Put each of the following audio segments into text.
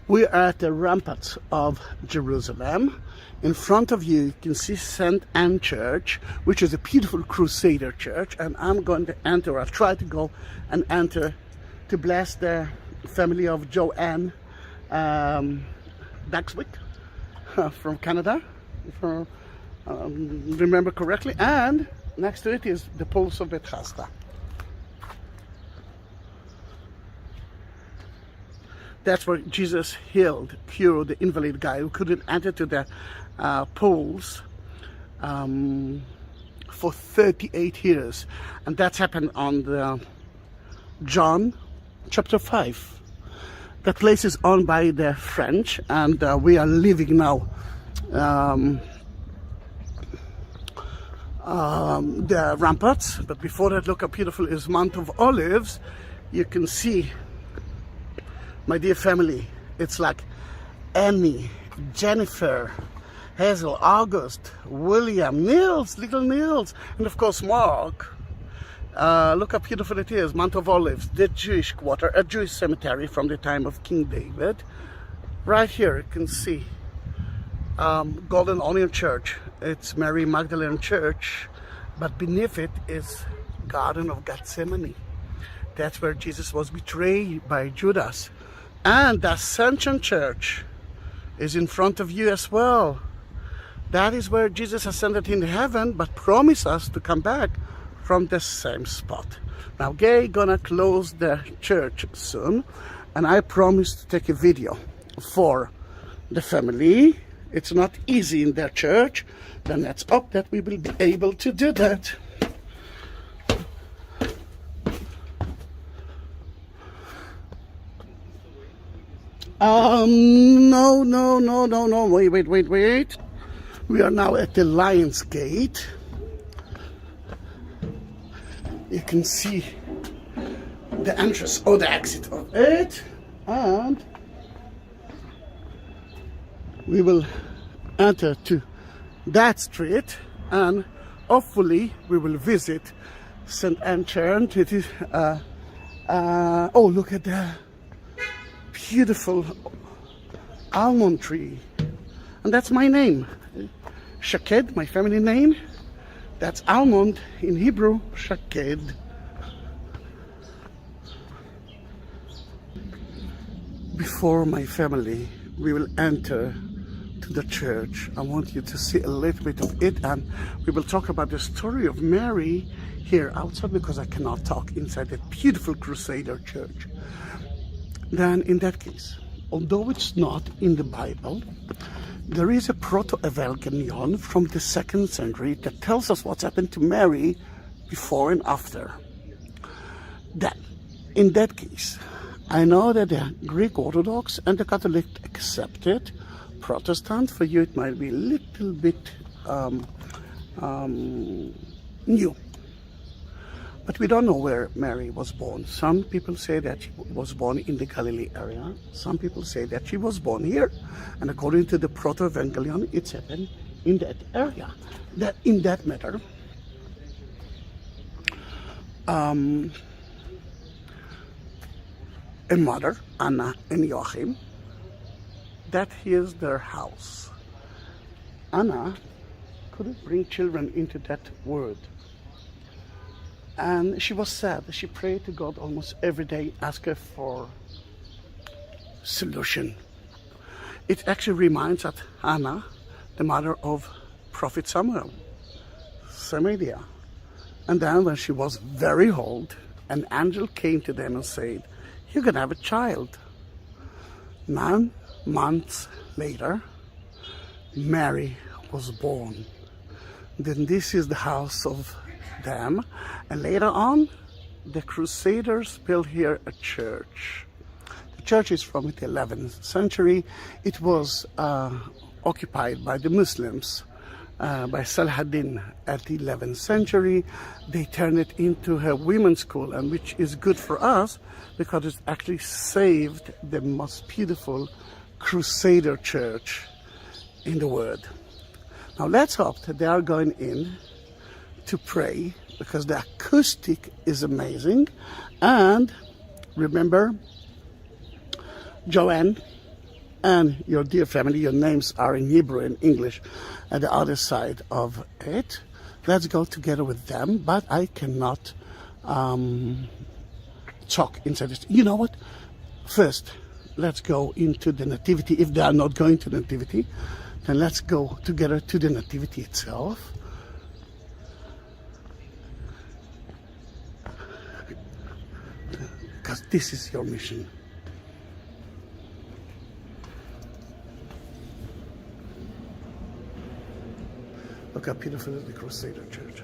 We are at the ramparts of Jerusalem. In front of you, you can see St. Anne Church, which is a beautiful Crusader church. And I'm going to enter, I'll try to go and enter to bless the family of Joachim from Canada, if I remember correctly. And next to it is the Pool of Bethesda. That's where Jesus cured the invalid guy who couldn't enter to the pools for 38 years. And that's happened on the John chapter 5. That place is owned by the French, and we are living now the ramparts. But before that, look how beautiful is Mount of Olives. You can see, my dear family, it's like Annie, Jennifer, Hazel, August, William, Nils, little Nils, and of course Mark. Look how beautiful it is, Mount of Olives, the Jewish quarter, a Jewish cemetery from the time of King David. Right here you can see Golden Onion Church. It's Mary Magdalene Church, but beneath it is Garden of Gethsemane. That's where Jesus was betrayed by Judas. And the Ascension Church is in front of you as well. That is where Jesus ascended into heaven, but promised us to come back from the same spot. Now, Gay gonna close the church soon, and I promised to take a video for the family. It's not easy in their church, then let's hope that we will be able to do that. No, wait. We are now at the Lion's Gate. You can see the entrance or the exit of it, and we will enter to that street, and hopefully we will visit St. Anne Church. It is oh, look at the beautiful almond tree, and that's my name, Shaked, my family name. That's almond in Hebrew, Shaked. Before my family, we will enter to the church. I want you to see a little bit of it, and we will talk about the story of Mary here outside, because I cannot talk inside that beautiful Crusader church. Then in that case, although it's not in the Bible, there is a proto-evangelion from the 2nd century that tells us what's happened to Mary before and after. Then, in that case, I know that the Greek Orthodox and the Catholic accept it. Protestant, for you it might be a little bit new. But we don't know where Mary was born. Some people say that she was born in the Galilee area. Some people say that she was born here. And according to the Proto-Evangelion, it's happened in that area. That in that matter, a mother, Anna and Joachim, that is their house. Anna couldn't bring children into that world. And she was sad. She prayed to God almost every day, asking for solution. It actually reminds us Hannah, the mother of Prophet Samuel, Samaria. And then when she was very old, an angel came to them and said, "You're going to have a child." 9 months later, Mary was born. Then this is the house of them, and later on the Crusaders built here a church. The church is from the 11th century. It was occupied by the Muslims by Salah A-Din at the 11th century. They turned it into a women's school, and which is good for us because it actually saved the most beautiful Crusader church in the world. Now let's hope that they are going in to pray, because the acoustic is amazing. And remember, Joanne and your dear family, your names are in Hebrew and English at the other side of it. Let's go together with them, but I cannot talk inside this. You know what? First, let's go into the Nativity. If they are not going to the Nativity, then let's go together to the Nativity itself. Because this is your mission. Look how beautiful is the Crusader church.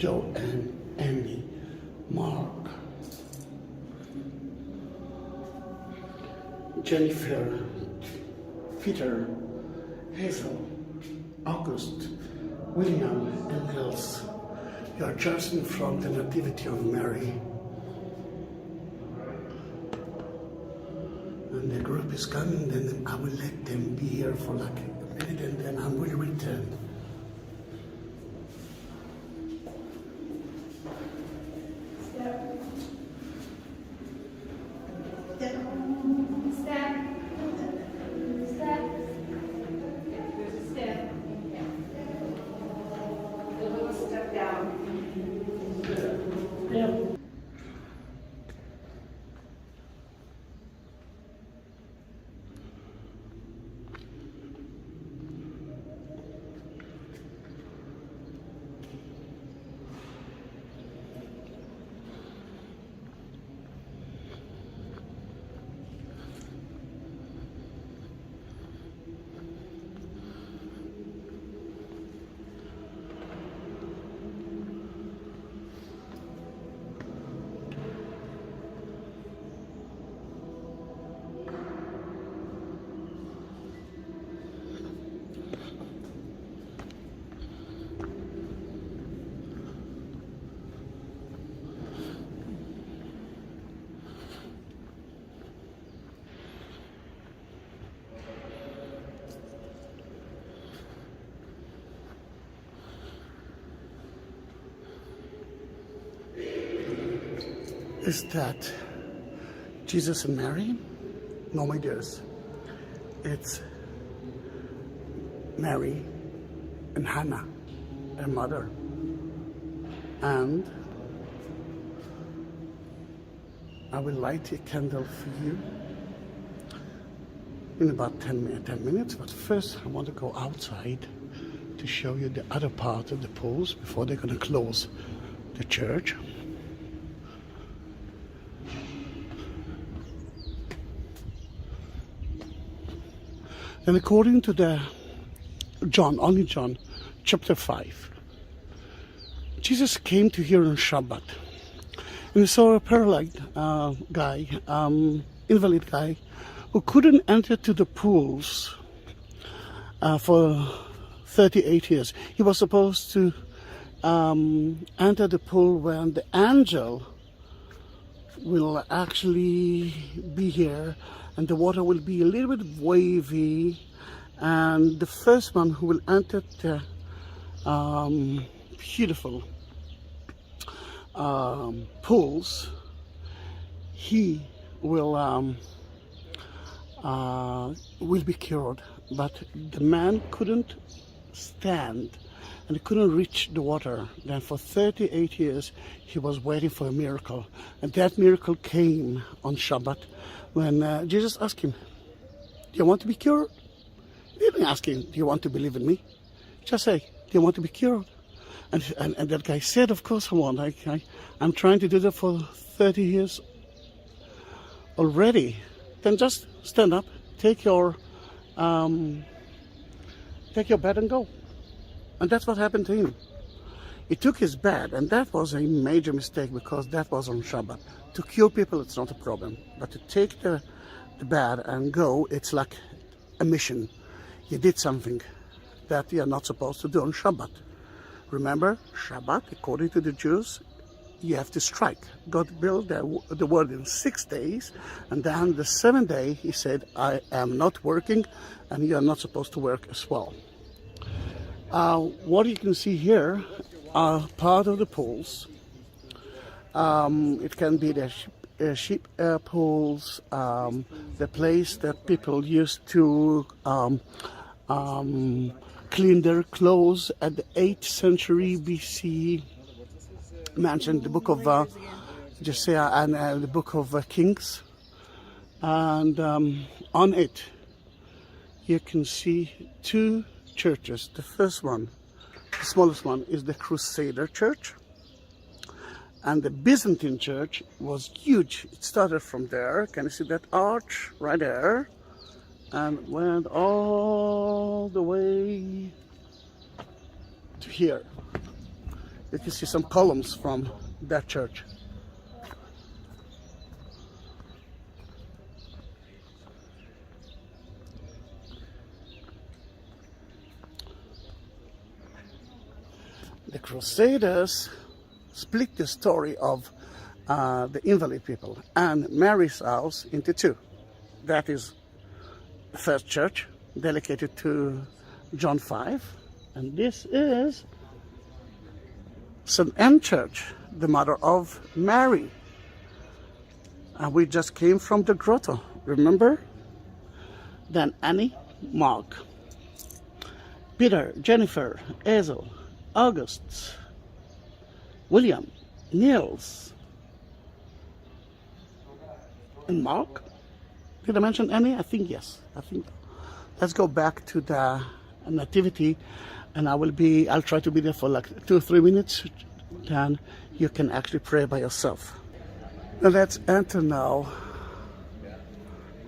Joe and Andy, Mark, Jennifer, Peter, Hazel, August, William, and Nils. You are chosen from the Nativity of Mary. When the group is coming, then I will let them be here for like a minute and then I will return. Is that Jesus and Mary? No, my dears. It's Mary and Hannah, her mother. And I will light a candle for you in about 10 minutes. But first I want to go outside to show you the other part of the pools before they're going to close the church. And according to the only John, chapter 5, Jesus came to here on Shabbat. And he saw a paralyzed guy, invalid guy, who couldn't enter to the pools for 38 years. He was supposed to enter the pool when the angel will actually be here, and the water will be a little bit wavy, and the first one who will enter the beautiful pools, he will be cured. But the man couldn't stand and he couldn't reach the water. Then for 38 years he was waiting for a miracle, and that miracle came on Shabbat when Jesus asked him, do you want to be cured? He didn't ask him, do you want to believe in me? Just say, do you want to be cured? And that guy said, of course I want. I'm trying to do that for 30 years already. Then just stand up, take your bed and go. And that's what happened to him. He took his bed, and that was a major mistake because that was on Shabbat. To cure people, it's not a problem. But to take the bed and go, it's like a mission. You did something that you're not supposed to do on Shabbat. Remember, Shabbat, according to the Jews, you have to strike. God built the world in 6 days, and then the 7th day, he said, I am not working, and you are not supposed to work as well. What you can see here are part of the pools. It can be the sheep pools, the place that people used to clean their clothes at the 8th century BC, mentioned the book of Josiah and the book of Kings. And on it, you can see two churches. The first one, the smallest one, is the Crusader church. And the Byzantine church was huge. It started from there. Can you see that arch right there? And went all the way to here. You can see some columns from that church. The Crusaders split the story of the invalid people and Mary's house into two. That is the first church dedicated to John 5, and this is St. Anne Church, the mother of Mary. And we just came from the grotto, remember? Then Annie, Mark, Peter, Jennifer, Hazel, August, William, Niels, and Mark. Did I mention Annie? I think yes. Let's go back to the Nativity, and I'll try to be there for like 2 or 3 minutes. Then you can actually pray by yourself. Now let's enter now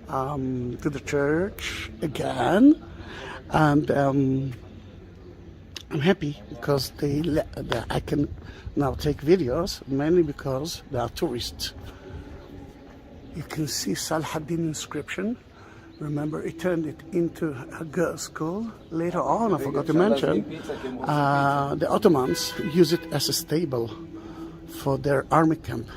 to the church again, and I'm happy because I can now take videos, mainly because there are tourists. You can see Salah A-Din inscription. Remember, it turned it into a girls' school. Later on, I forgot to mention, the Ottomans used it as a stable for their army camp.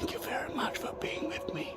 Thank you very much for being with me.